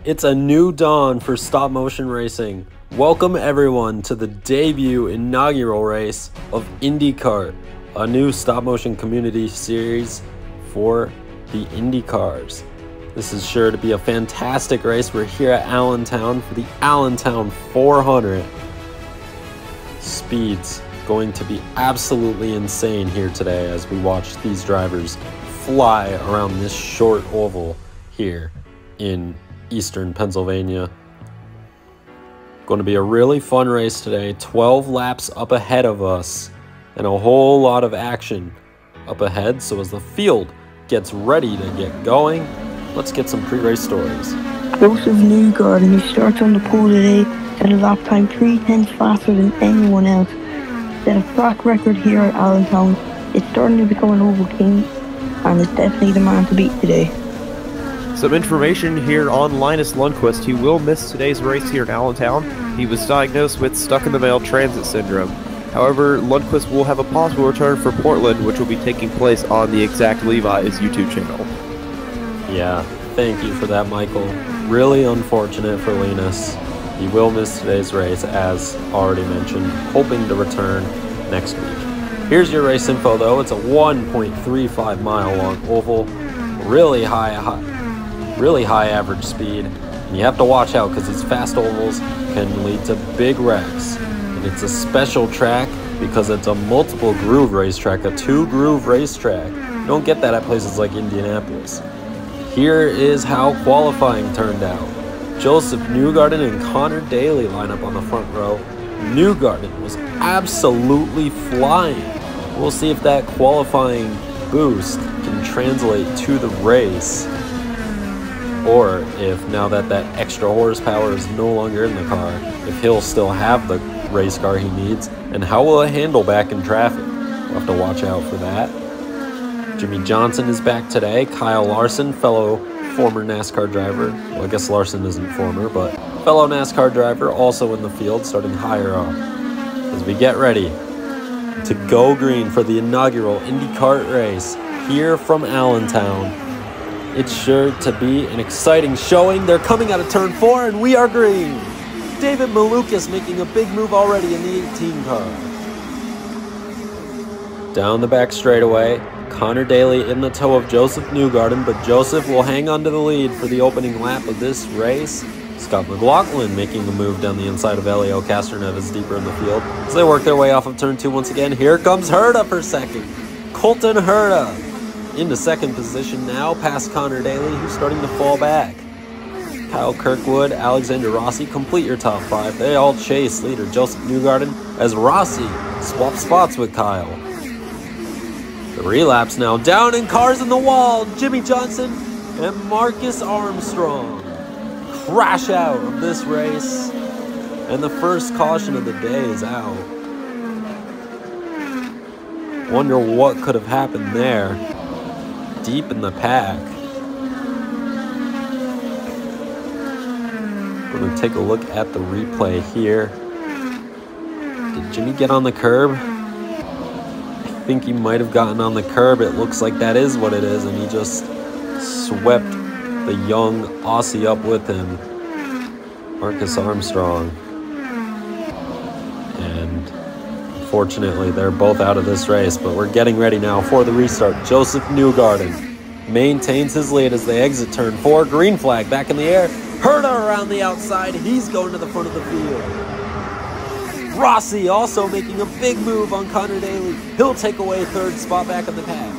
It's a new dawn for stop motion racing. Welcome everyone to the debut inaugural race of IndyCart, a new stop motion community series for the IndyCars. This is sure to be a fantastic race. We're here at Allentown for the Allentown 400. Speed's going to be absolutely insane here today as we watch these drivers fly around this short oval here in Eastern Pennsylvania. Going to be a really fun race today. 12 laps up ahead of us and a whole lot of action up ahead. So as the field gets ready to get going, let's get some pre-race stories. Joseph Newgarden, who starts on the pole today, set a lap time 3/10 faster than anyone else. Set a track record here at Allentown. It's starting to become an oval king, and is definitely the man to beat today. Some information here on Linus Lundqvist. He will miss today's race here in Allentown. He was diagnosed with stuck-in-the-mail transit syndrome. However, Lundqvist will have a possible return for Portland, which will be taking place on the Exact Levi's YouTube channel. Yeah, thank you for that, Michael. Really unfortunate for Linus. He will miss today's race, as already mentioned, hoping to return next week. Here's your race info, though. It's a 1.35 mile long oval, really high average speed. And you have to watch out because these fast ovals can lead to big wrecks. And it's a special track because it's a multiple groove racetrack, a 2-groove racetrack. You don't get that at places like Indianapolis. Here is how qualifying turned out. Joseph Newgarden and Connor Daly line up on the front row. Newgarden was absolutely flying. We'll see if that qualifying boost can translate to the race, or if now that that extra horsepower is no longer in the car, if he'll still have the race car he needs, and how will it handle back in traffic. We'll have to watch out for that. Jimmie Johnson is back today. Kyle Larson, fellow former NASCAR driver. Well, I guess Larson isn't former, but fellow NASCAR driver, also in the field, starting higher up. As we get ready to go green for the inaugural IndyCart race here from Allentown. It's sure to be an exciting showing. They're coming out of turn 4 and we are green. David Malukas making a big move already in the 18 car. Down the back straightaway, Connor Daly in the tow of Joseph Newgarden, but Joseph will hang on to the lead for the opening lap of this race. Scott McLaughlin making a move down the inside of Elio Castroneves deeper in the field. As they work their way off of turn 2 once again, here comes Herta for second. Colton Herta into second position now, past Connor Daly, who's starting to fall back. Kyle Kirkwood, Alexander Rossi complete your top 5. They all chase leader Joseph Newgarden as Rossi swaps spots with Kyle. The relaps now, down in cars in the wall. Jimmie Johnson and Marcus Armstrong crash out of this race, and the first caution of the day is out. Wonder what could have happened there. Deep in the pack. We're going to take a look at the replay here. Did Jimmie get on the curb? I think he might have gotten on the curb. It looks like that is what it is, and he just swept the young Aussie up with him, Marcus Armstrong. And unfortunately, they're both out of this race, but we're getting ready now for the restart. Joseph Newgarden maintains his lead as they exit turn 4. Green flag back in the air. Herta around the outside. He's going to the front of the field. Rossi also making a big move on Connor Daly. He'll take away third spot back in the pack.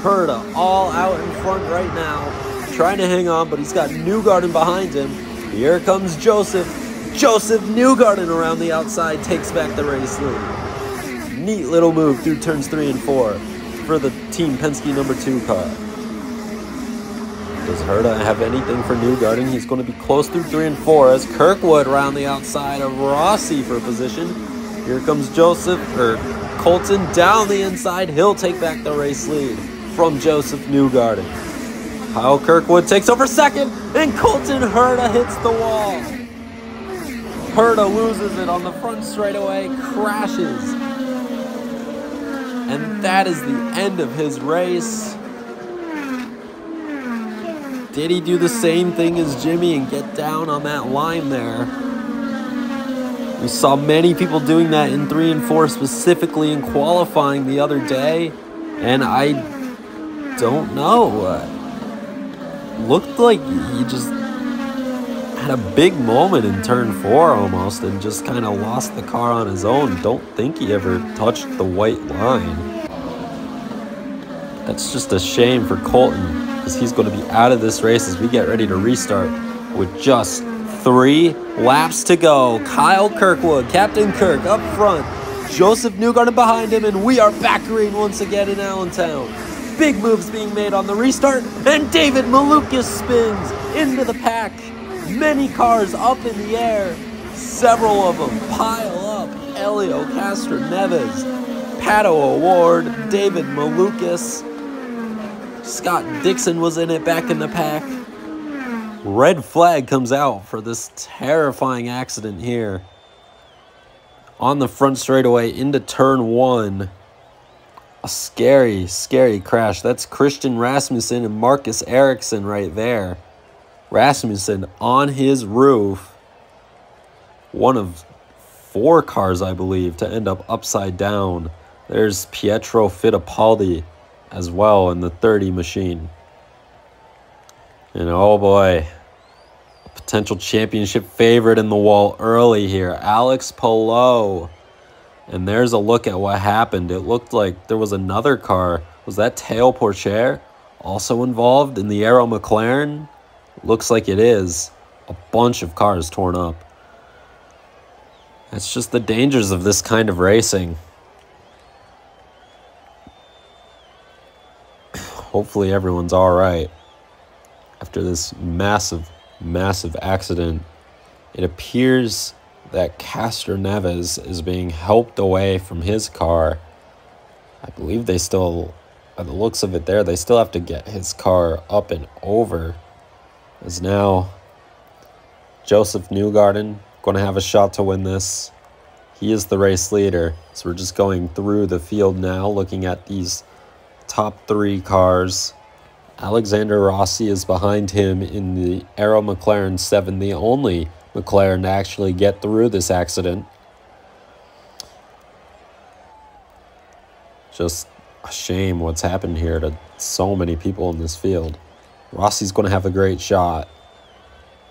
Herta all out in front right now, trying to hang on, but he's got Newgarden behind him. Here comes Joseph. Joseph Newgarden around the outside takes back the race lead. Neat little move through turns 3 and 4 for the Team Penske number 2 car. Does Herta have anything for Newgarden? He's going to be close through 3 and 4 as Kirkwood around the outside of Rossi for position. Here comes Colton down the inside. He'll take back the race lead from Joseph Newgarden. Kyle Kirkwood takes over second, and Colton Herta hits the wall. Herta loses it on the front straightaway, crashes. And that is the end of his race. Did he do the same thing as Jimmy and get down on that line there? We saw many people doing that in 3 and 4, specifically in qualifying the other day. And I don't know. Looked like he just had a big moment in turn 4 almost and just kind of lost the car on his own. Don't think he ever touched the white line. That's just a shame for Colton, because he's going to be out of this race as we get ready to restart with just 3 laps to go. Kyle Kirkwood, Captain Kirk up front, Joseph Newgarden behind him, and we are back green once again in Allentown. Big moves being made on the restart, and David Malukas spins into the pack. Many cars up in the air. Several of them pile up. Helio Castroneves, Pato O'Ward, David Malukas. Scott Dixon was in it back in the pack. Red flag comes out for this terrifying accident here. On the front straightaway into turn 1. A scary, scary crash. That's Christian Rasmussen and Marcus Ericsson right there. Rasmussen on his roof. One of 4 cars, I believe, to end up upside down. There's Pietro Fittipaldi as well in the 30 machine. And oh boy, a potential championship favorite in the wall early here, Alex Palou. And there's a look at what happened. It looked like there was another car. Was that Théo Pourchaire also involved in the Arrow McLaren? Looks like it is. A bunch of cars torn up. That's just the dangers of this kind of racing. Hopefully everyone's all right after this massive, massive accident. It appears that Castroneves is being helped away from his car. I believe they still, by the looks of it there, they still have to get his car up and over. As now Joseph Newgarden going to have a shot to win this. He is the race leader. So we're just going through the field now, looking at these top 3 cars. Alexander Rossi is behind him in the Arrow McLaren 7, the only McLaren to actually get through this accident. Just a shame what's happened here to so many people in this field. Rossi's going to have a great shot.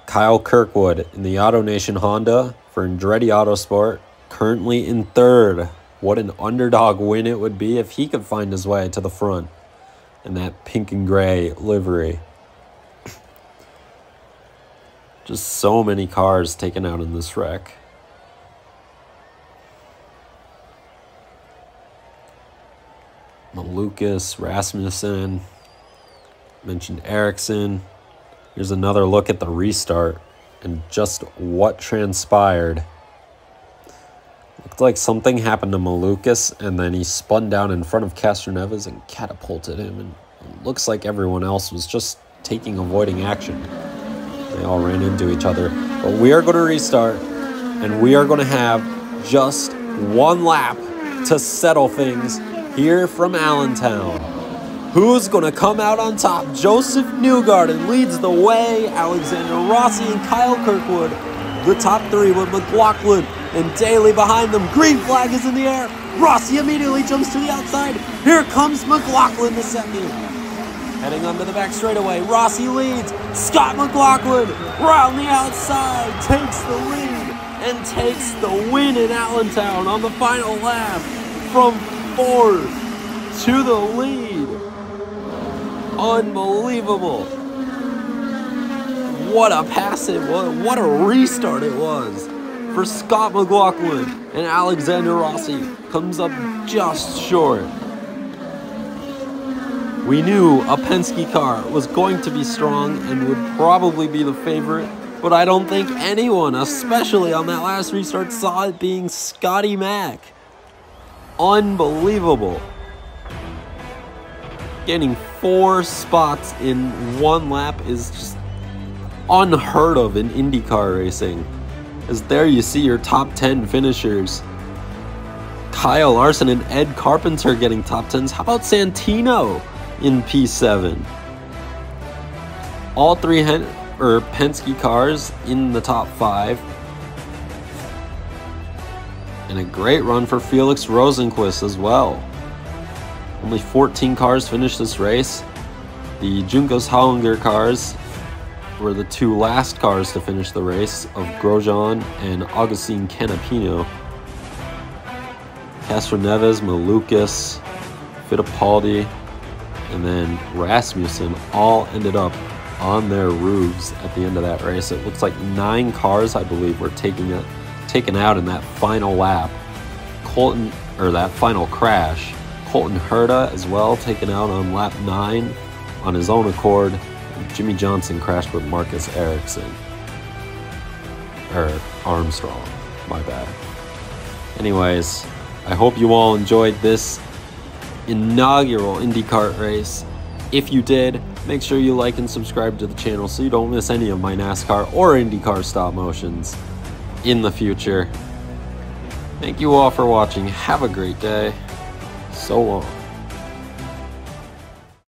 Kyle Kirkwood in the AutoNation Honda for Andretti Autosport, currently in 3rd. What an underdog win it would be if he could find his way to the front in that pink and gray livery. Just so many cars taken out in this wreck. Malukas, Rasmussen, mentioned Ericsson. Here's another look at the restart and just what transpired. Looked like something happened to Malukas, and then he spun down in front of Castroneves and catapulted him. And it looks like everyone else was just avoiding action. They all ran into each other. But we are going to restart, and we are going to have just 1 lap to settle things here from Allentown. Who's going to come out on top? Joseph Newgarden leads the way. Alexander Rossi and Kyle Kirkwood, the top 3, with McLaughlin and Daly behind them. Green flag is in the air. Rossi immediately jumps to the outside. Here comes McLaughlin the second. Heading onto the back straightaway, Rossi leads. Scott McLaughlin around the outside takes the lead and takes the win in Allentown on the final lap from 4th to the lead. Unbelievable. What a pass it was. What a restart it was for Scott McLaughlin, and Alexander Rossi comes up just short. We knew a Penske car was going to be strong and would probably be the favorite, but I don't think anyone, especially on that last restart, saw it being Scotty Mack. Unbelievable. Getting 4 spots in 1 lap is just unheard of in IndyCar racing. As there you see your top 10 finishers. Kyle Larson and Ed Carpenter getting top 10s. How about Santino in P7? All three Penske cars in the top 5. And a great run for Felix Rosenqvist as well. Only 14 cars finished this race. The Juncos Hollinger cars were the 2 last cars to finish the race of Grosjean and Agustin Canapino. Castroneves, Malukas, Fittipaldi, and then Rasmussen all ended up on their roofs at the end of that race. It looks like 9 cars, I believe, were taken out in that final lap. That final crash. Colton Herta as well, taken out on lap 9 on his own accord. Jimmy Johnson crashed with Marcus Armstrong, my bad. Anyways, I hope you all enjoyed this inaugural IndyCar race. If you did, make sure you like and subscribe to the channel so you don't miss any of my NASCAR or IndyCar stop motions in the future. Thank you all for watching. Have a great day. So long.